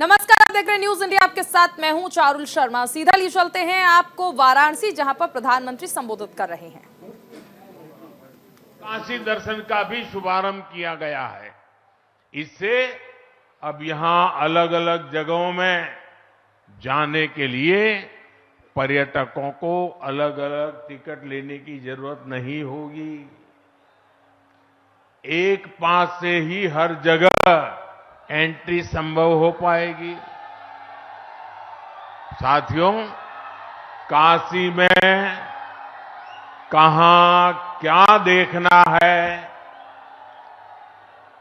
नमस्कार, आप देख रहे हैं न्यूज इंडिया। आपके साथ मैं हूं चारुल शर्मा। सीधा लिए चलते हैं आपको वाराणसी, जहां पर प्रधानमंत्री संबोधित कर रहे हैं। काशी दर्शन का भी शुभारंभ किया गया है। इससे अब यहां अलग अलग जगहों में जाने के लिए पर्यटकों को अलग अलग टिकट लेने की जरूरत नहीं होगी। एक पास से ही हर जगह एंट्री संभव हो पाएगी। साथियों, काशी में कहां क्या देखना है,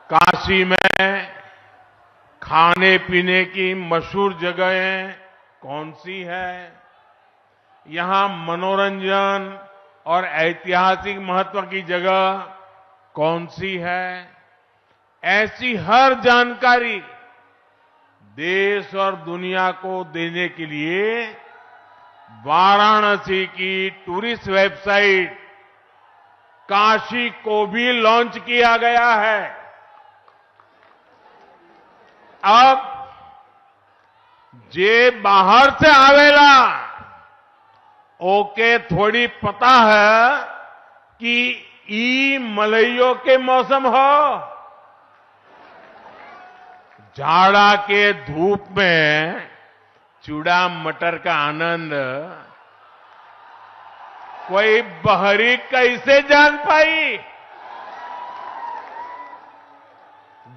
काशी में खाने पीने की मशहूर जगहें कौन सी है, यहां मनोरंजन और ऐतिहासिक महत्व की जगह कौन सी है, ऐसी हर जानकारी देश और दुनिया को देने के लिए वाराणसी की टूरिस्ट वेबसाइट काशी को भी लॉन्च किया गया है। अब जे बाहर से आवेला ओके थोड़ी पता है कि ई मलइयों के मौसम हो, जाड़ा के धूप में चूड़ा मटर का आनंद कोई बहरी कैसे जान पाई।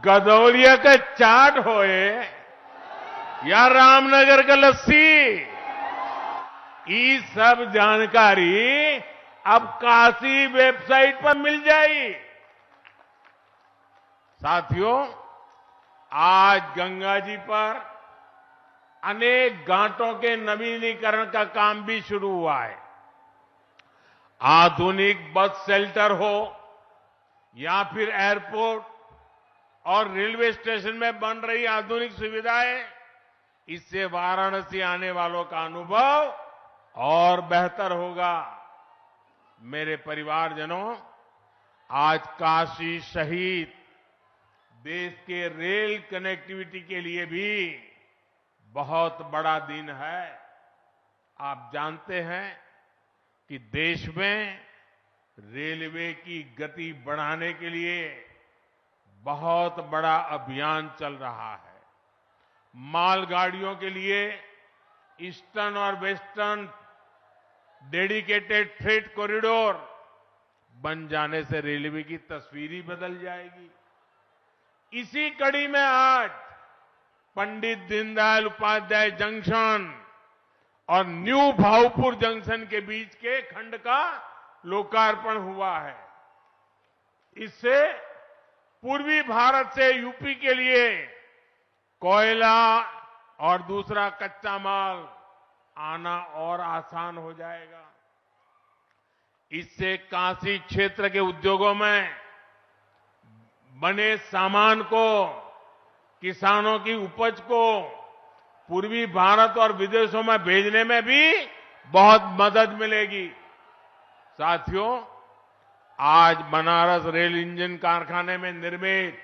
गदौलिया का चाट होए या रामनगर का लस्सी, ये सब जानकारी अब काशी वेबसाइट पर मिल जाएगी। साथियों, आज गंगा जी पर अनेक घाटों के नवीनीकरण का काम भी शुरू हुआ है। आधुनिक बस शेल्टर हो या फिर एयरपोर्ट और रेलवे स्टेशन में बन रही आधुनिक सुविधाएं, इससे वाराणसी आने वालों का अनुभव और बेहतर होगा। मेरे परिवारजनों, आज काशी शहीद देश के रेल कनेक्टिविटी के लिए भी बहुत बड़ा दिन है। आप जानते हैं कि देश में रेलवे की गति बढ़ाने के लिए बहुत बड़ा अभियान चल रहा है। मालगाड़ियों के लिए ईस्टर्न और वेस्टर्न डेडिकेटेड फ्रेट कॉरिडोर बन जाने से रेलवे की तस्वीर ही बदल जाएगी। इसी कड़ी में आज पंडित दीनदयाल उपाध्याय जंक्शन और न्यू भाऊपुर जंक्शन के बीच के खंड का लोकार्पण हुआ है। इससे पूर्वी भारत से यूपी के लिए कोयला और दूसरा कच्चा माल आना और आसान हो जाएगा। इससे काशी क्षेत्र के उद्योगों में बने सामान को, किसानों की उपज को पूर्वी भारत और विदेशों में भेजने में भी बहुत मदद मिलेगी। साथियों, आज बनारस रेल इंजन कारखाने में निर्मित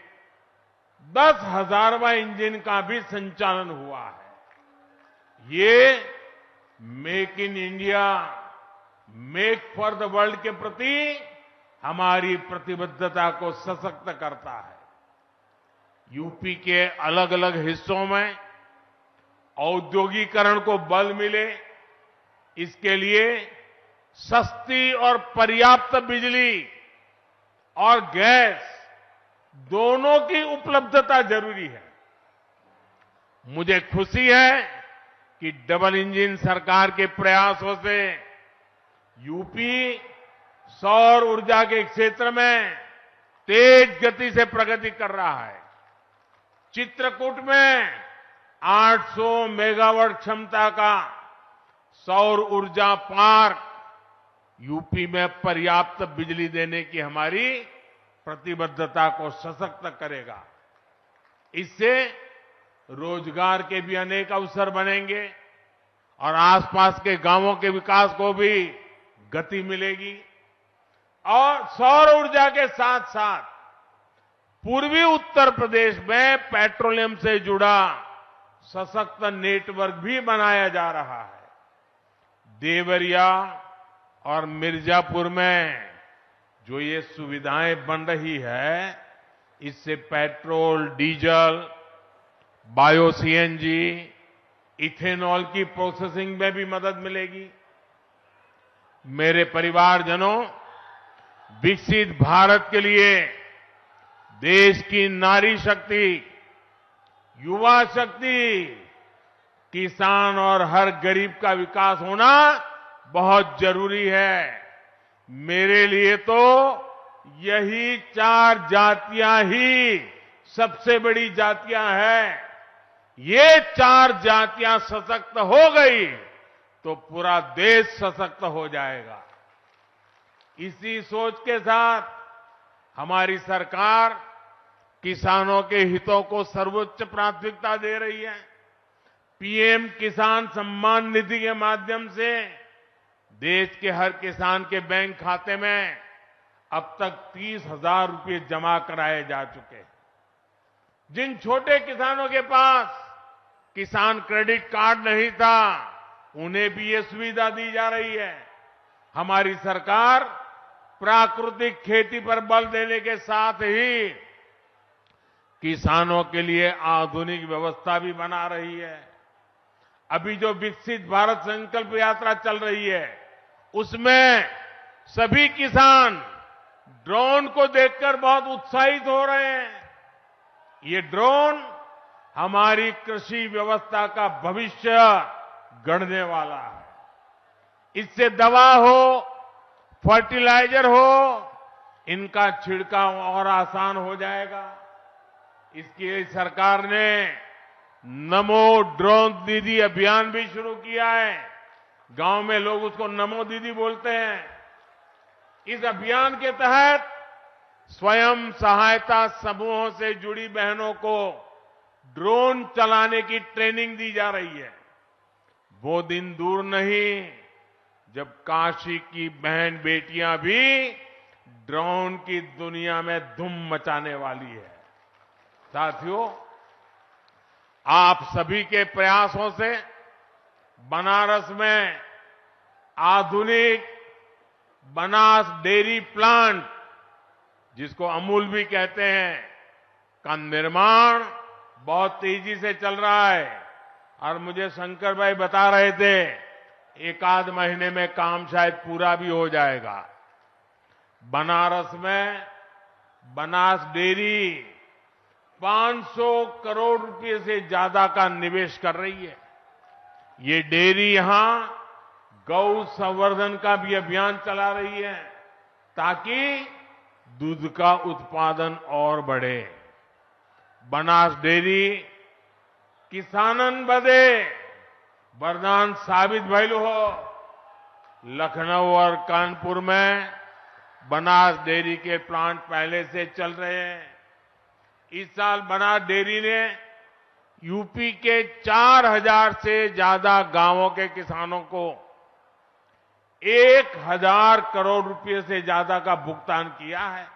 10,000वां इंजन का भी संचालन हुआ है। ये make in India, make for the world के प्रति हमारी प्रतिबद्धता को सशक्त करता है। यूपी के अलग अलग हिस्सों में औद्योगिकरण को बल मिले, इसके लिए सस्ती और पर्याप्त बिजली और गैस दोनों की उपलब्धता जरूरी है। मुझे खुशी है कि डबल इंजन सरकार के प्रयासों से यूपी सौर ऊर्जा के क्षेत्र में तेज गति से प्रगति कर रहा है। चित्रकूट में 800 मेगावाट क्षमता का सौर ऊर्जा पार्क यूपी में पर्याप्त बिजली देने की हमारी प्रतिबद्धता को सशक्त करेगा। इससे रोजगार के भी अनेक अवसर बनेंगे और आसपास के गांवों के विकास को भी गति मिलेगी। और सौर ऊर्जा के साथ साथ पूर्वी उत्तर प्रदेश में पेट्रोलियम से जुड़ा सशक्त नेटवर्क भी बनाया जा रहा है। देवरिया और मिर्जापुर में जो ये सुविधाएं बन रही है, इससे petrol, diesel, bio CNG, ethanol की प्रोसेसिंग में भी मदद मिलेगी। मेरे परिवारजनों, विकसित भारत के लिए देश की नारी शक्ति, युवा शक्ति, किसान और हर गरीब का विकास होना बहुत जरूरी है। मेरे लिए तो यही 4 जातियां ही सबसे बड़ी जातियां हैं। ये 4 जातियां सशक्त हो गई तो पूरा देश सशक्त हो जाएगा। इसी सोच के साथ हमारी सरकार किसानों के हितों को सर्वोच्च प्राथमिकता दे रही है। पीएम किसान सम्मान निधि के माध्यम से देश के हर किसान के बैंक खाते में अब तक 30,000 रुपये जमा कराए जा चुके हैं। जिन छोटे किसानों के पास किसान क्रेडिट कार्ड नहीं था, उन्हें भी ये सुविधा दी जा रही है। हमारी सरकार प्राकृतिक खेती पर बल देने के साथ ही किसानों के लिए आधुनिक व्यवस्था भी बना रही है। अभी जो विकसित भारत संकल्प यात्रा चल रही है, उसमें सभी किसान ड्रोन को देखकर बहुत उत्साहित हो रहे हैं। ये ड्रोन हमारी कृषि व्यवस्था का भविष्य गढ़ने वाला है। इससे दवा हो, फर्टिलाइजर हो, इनका छिड़काव और आसान हो जाएगा। इसके लिए सरकार ने नमो ड्रोन दीदी अभियान भी शुरू किया है। गांव में लोग उसको नमो दीदी बोलते हैं। इस अभियान के तहत स्वयं सहायता समूहों से जुड़ी बहनों को ड्रोन चलाने की ट्रेनिंग दी जा रही है। वो दिन दूर नहीं जब काशी की बहन बेटियां भी ड्रोन की दुनिया में धूम मचाने वाली है। साथियों, आप सभी के प्रयासों से बनारस में आधुनिक बनास डेयरी प्लांट, जिसको अमूल भी कहते हैं, का निर्माण बहुत तेजी से चल रहा है। और मुझे शंकर भाई बता रहे थे, 1 महीने में काम शायद पूरा भी हो जाएगा। बनारस में बनास डेयरी 500 करोड़ रुपए से ज्यादा का निवेश कर रही है। ये डेयरी यहां गौ संवर्धन का भी अभियान चला रही है, ताकि दूध का उत्पादन और बढ़े। बनास डेयरी किसानन बदे वरदान साबित भइल हो। लखनऊ और कानपुर में बनास डेयरी के प्लांट पहले से चल रहे हैं। इस साल बनास डेयरी ने यूपी के 4,000 से ज्यादा गांवों के किसानों को 1,000 करोड़ रुपए से ज्यादा का भुगतान किया है।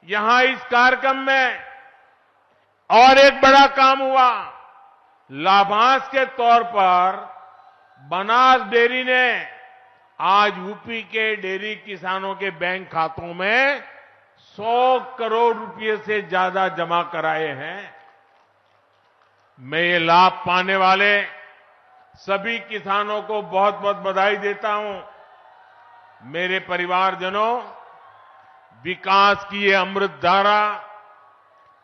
यहां इस कार्यक्रम में और एक बड़ा काम हुआ। लाभांश के तौर पर बनास डेयरी ने आज यूपी के डेयरी किसानों के बैंक खातों में 100 करोड़ रुपए से ज्यादा जमा कराए हैं। मैं ये लाभ पाने वाले सभी किसानों को बहुत बहुत बधाई देता हूं। मेरे परिवारजनों, विकास की ये अमृत धारा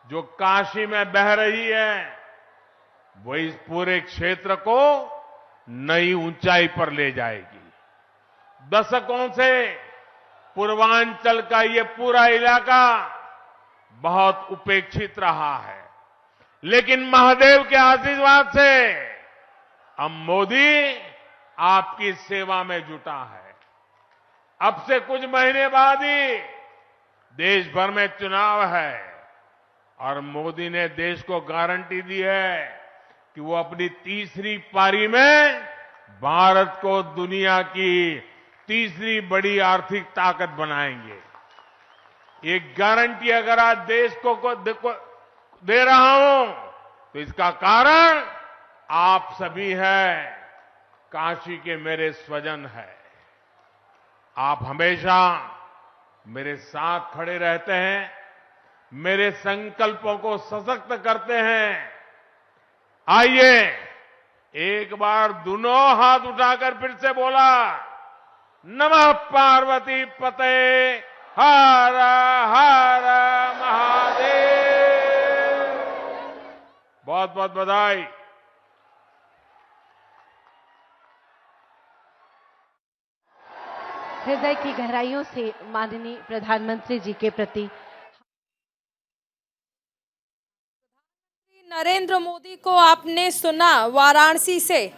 जो काशी में बह रही है, वो इस पूरे क्षेत्र को नई ऊंचाई पर ले जाएगी। दशकों से पूर्वांचल का ये पूरा इलाका बहुत उपेक्षित रहा है, लेकिन महादेव के आशीर्वाद से अब मोदी आपकी सेवा में जुटा है। अब से कुछ महीने बाद ही देश भर में चुनाव है और मोदी ने देश को गारंटी दी है कि वो अपनी तीसरी पारी में भारत को दुनिया की तीसरी बड़ी आर्थिक ताकत बनाएंगे। ये गारंटी अगर आज देश को दे रहा हूं, तो इसका कारण आप सभी हैं, काशी के मेरे स्वजन हैं। आप हमेशा मेरे साथ खड़े रहते हैं, मेरे संकल्पों को सशक्त करते हैं। आइए एक बार दोनों हाथ उठाकर फिर से बोला, नमः पार्वती पते हर हर महादेव। बहुत बहुत बधाई। हृदय की गहराइयों से माननीय प्रधानमंत्री जी के प्रति नरेंद्र मोदी को आपने सुना, वाराणसी से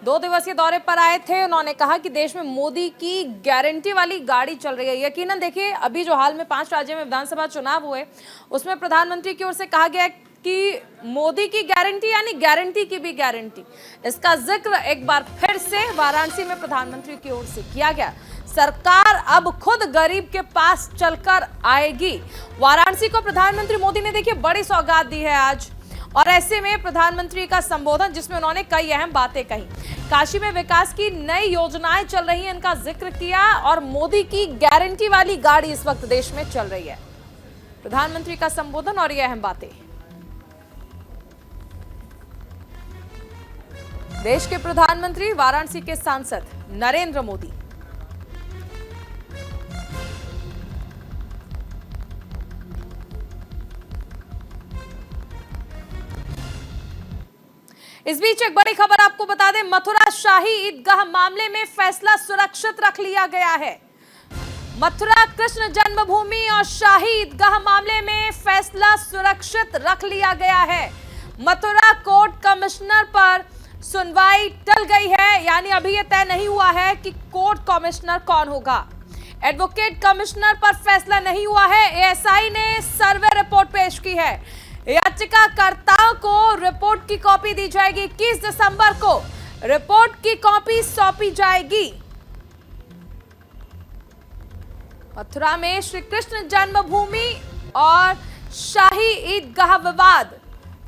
2 दिवसीय दौरे पर आए थे। उन्होंने कहा कि देश में मोदी की गारंटी वाली गाड़ी चल रही है। यकीनन देखिए, अभी जो हाल में 5 राज्यों में विधानसभा चुनाव हुए, उसमें प्रधानमंत्री की ओर से कहा गया कि मोदी की गारंटी यानी गारंटी की भी गारंटी। इसका जिक्र एक बार फिर से वाराणसी में प्रधानमंत्री की ओर से किया गया। सरकार अब खुद गरीब के पास चलकर आएगी। वाराणसी को प्रधानमंत्री मोदी ने देखिए बड़ी सौगात दी है आज, और ऐसे में प्रधानमंत्री का संबोधन जिसमें उन्होंने कई अहम बातें कही। काशी में विकास की नई योजनाएं चल रही हैं, इनका जिक्र किया, और मोदी की गारंटी वाली गाड़ी इस वक्त देश में चल रही है। प्रधानमंत्री का संबोधन और ये अहम बातें। देश के प्रधानमंत्री वाराणसी के सांसद नरेंद्र मोदी। इस बीच एक बड़ी खबर आपको बता दें, मथुरा शाही ईदगाह मामले में फैसला सुरक्षित रख लिया गया है। मथुरा कृष्ण जन्मभूमि और शाही ईदगाह मामले में फैसला सुरक्षित रख लिया गया है। मथुरा कोर्ट कमिश्नर पर सुनवाई टल गई है, यानी अभी यह तय नहीं हुआ है कि कोर्ट कमिश्नर कौन होगा। एडवोकेट कमिश्नर पर फैसला नहीं हुआ है। एएसआई ने सर्वे रिपोर्ट पेश की है। याचिकाकर्ताओं को रिपोर्ट की कॉपी दी जाएगी। 21 दिसंबर को रिपोर्ट की कॉपी सौंपी जाएगी। मथुरा में श्री कृष्ण जन्मभूमि और शाही ईदगाह विवाद,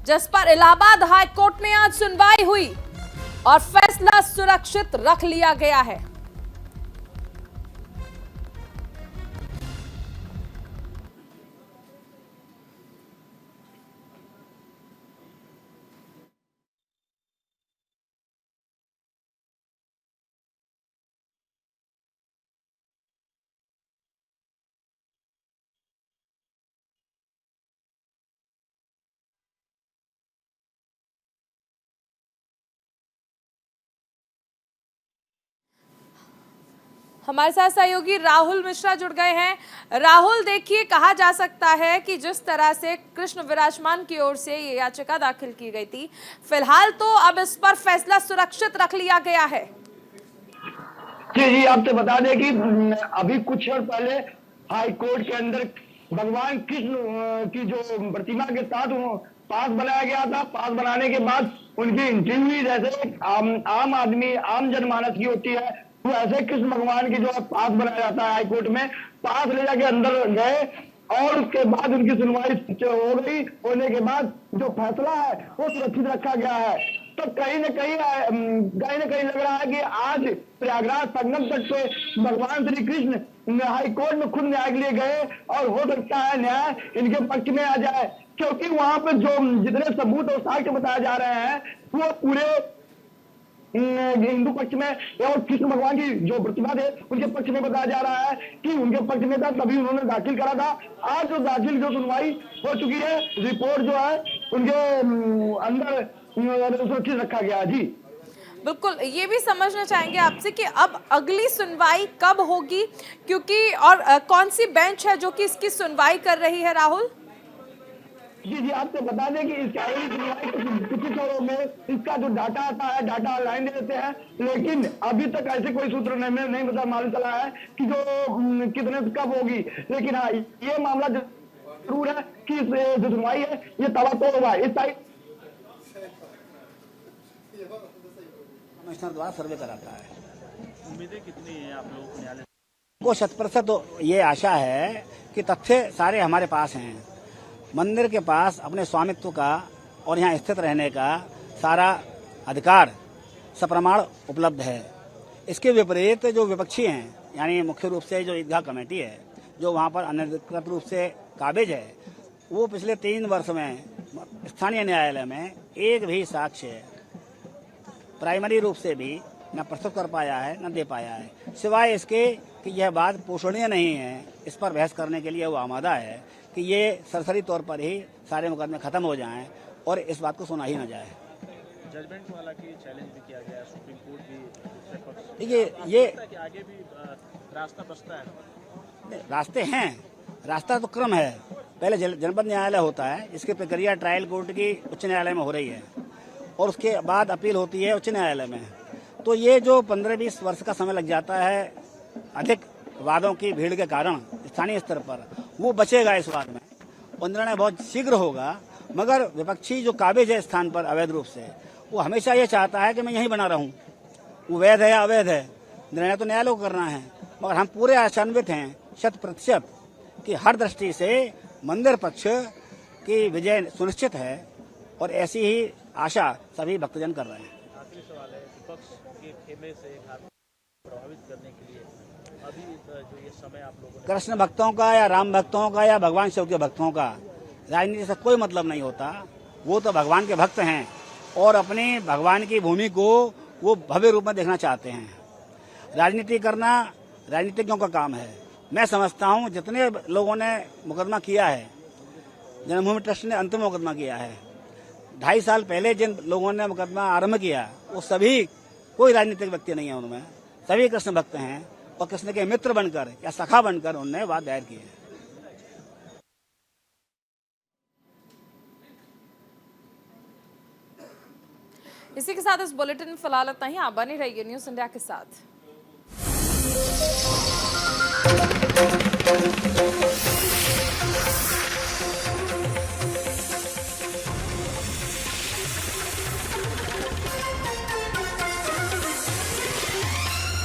जिस पर इलाहाबाद हाई कोर्ट में आज सुनवाई हुई और फैसला सुरक्षित रख लिया गया है। हमारे साथ सहयोगी राहुल मिश्रा जुड़ गए हैं। राहुल, देखिए, कहा जा सकता है कि जिस तरह से कृष्ण विराजमान की ओर से ये याचिका दाखिल की गई थी, फिलहाल तो अब इस पर फैसला सुरक्षित रख लिया गया है। जी, आपसे बता दें कि अभी कुछ क्षण पहले हाई कोर्ट के अंदर भगवान कृष्ण की जो प्रतिमा के साथ पास बनाया गया था। पास बनाने के बाद उनकी इंटरव्यू जैसे आम आदमी, आम जनमानस की होती है, तो ऐसे कृष्ण भगवान की जो पास बनाया जाता है हाईकोर्ट में, पास ले जाके अंदर गए और उसके बाद उनकी सुनवाई हो गई। होने के बाद जो फैसला है वो सुरक्षित रखा गया है। तो कहीं न कहीं लग रहा है कि आज प्रयागराज संगम तट पे भगवान श्री कृष्ण हाईकोर्ट में खुद न्याय के लिए गए और हो सकता है न्याय इनके पक्ष में आ जाए, क्योंकि वहां पे जो जितने सबूत और साक्ष्य बताए जा रहे हैं वो पूरे हिंदू पक्ष में और कृष्ण भगवान की जो प्रतिमा थे उनके पक्ष में बताया जा रहा है कि उनके पक्ष में था, तभी उन्होंने दाखिल करा था। आज जो सुनवाई हो चुकी है, रिपोर्ट जो है उनके अंदर सुरक्षित रखा गया। जी बिल्कुल, ये भी समझना चाहेंगे आपसे कि अब अगली सुनवाई कब होगी, क्योंकि और कौन सी बेंच है जो कि इसकी सुनवाई कर रही है। राहुल जी, आपसे बता दें कि इसकी अगली सुनवाई कुछ शहरों में इसका जो डाटा आता है, डाटा ऑनलाइन दे देते हैं, लेकिन अभी तक ऐसे कोई सूत्र नहीं पता मालूम चला है कि जो कितने कब होगी। लेकिन हाँ, ये मामला जरूर है कि जो सुनवाई है ये तबातोड़ हुआ है। इस साइड कमिश्नर द्वारा सर्वे कराता है। उम्मीदें कितनी है आप लोगों को न्यायालय को? 100% ये आशा है कि तथ्य सारे हमारे पास हैं। मंदिर के पास अपने स्वामित्व का और यहाँ स्थित रहने का सारा अधिकार सप्रमाण उपलब्ध है। इसके विपरीत जो विपक्षी हैं, यानी मुख्य रूप से जो ईदगाह कमेटी है, जो वहाँ पर अनधिकृत रूप से काबिज है, वो पिछले 3 वर्ष में स्थानीय न्यायालय में एक भी साक्ष्य प्राइमरी रूप से भी न प्रस्तुत कर पाया है, न दे पाया है, सिवाय इसके कि यह बात पोषणीय नहीं है। इस पर बहस करने के लिए वो आमादा है कि ये सरसरी तौर पर ही सारे मुकदमे खत्म हो जाएं और इस बात को सुना ही न जाए। जजमेंट वाला की चैलेंज भी किया गया है, सुप्रीम कोर्ट भी दूसरे पक्ष। देखिए, ये कि आगे भी रास्ता बचता है। रास्ते हैं, रास्ता तो क्रम है। पहले जनपद न्यायालय होता है, इसकी प्रक्रिया ट्रायल कोर्ट की उच्च न्यायालय में हो रही है और उसके बाद अपील होती है उच्च न्यायालय में। तो ये जो 15-20 वर्ष का समय लग जाता है अधिक वादों की भीड़ के कारण स्थानीय स्तर पर, वो बचेगा इस वाद में और निर्णय बहुत शीघ्र होगा। मगर विपक्षी जो काबिज है स्थान पर अवैध रूप से, वो हमेशा ये चाहता है कि मैं यहीं बना रहूं। वो वैध है या अवैध है, निर्णय तो न्यायालय को करना है। मगर हम पूरे आशान्वित हैं 100% कि हर दृष्टि से मंदिर पक्ष की विजय सुनिश्चित है और ऐसी ही आशा सभी भक्तजन कर रहे हैं। आखिरी सवाल है, विपक्ष के खेमे से प्रभावित करने के लिए अभी जो ये समय आप लोगों ने कृष्ण भक्तों का या राम भक्तों का या भगवान शिव के भक्तों का राजनीति से कोई मतलब नहीं होता। वो तो भगवान के भक्त हैं और अपनी भगवान की भूमि को वो भव्य रूप में देखना चाहते हैं। राजनीति करना राजनीतिज्ञों का काम है। मैं समझता हूँ जितने लोगों ने मुकदमा किया है, जन्मभूमि ट्रस्ट ने अंतिम मुकदमा किया है, 2.5 साल पहले जिन लोगों ने मुकदमा आरंभ किया, वो सभी कोई राजनीतिक व्यक्ति नहीं है उनमें, सभी कृष्ण भक्त हैं और कृष्ण के मित्र बनकर या सखा बनकर उनने वाद दायर किए हैं। इसी के साथ इस बुलेटिन में फिलहाल इतना ही। आप बने रहिए न्यूज़ इंडिया के साथ।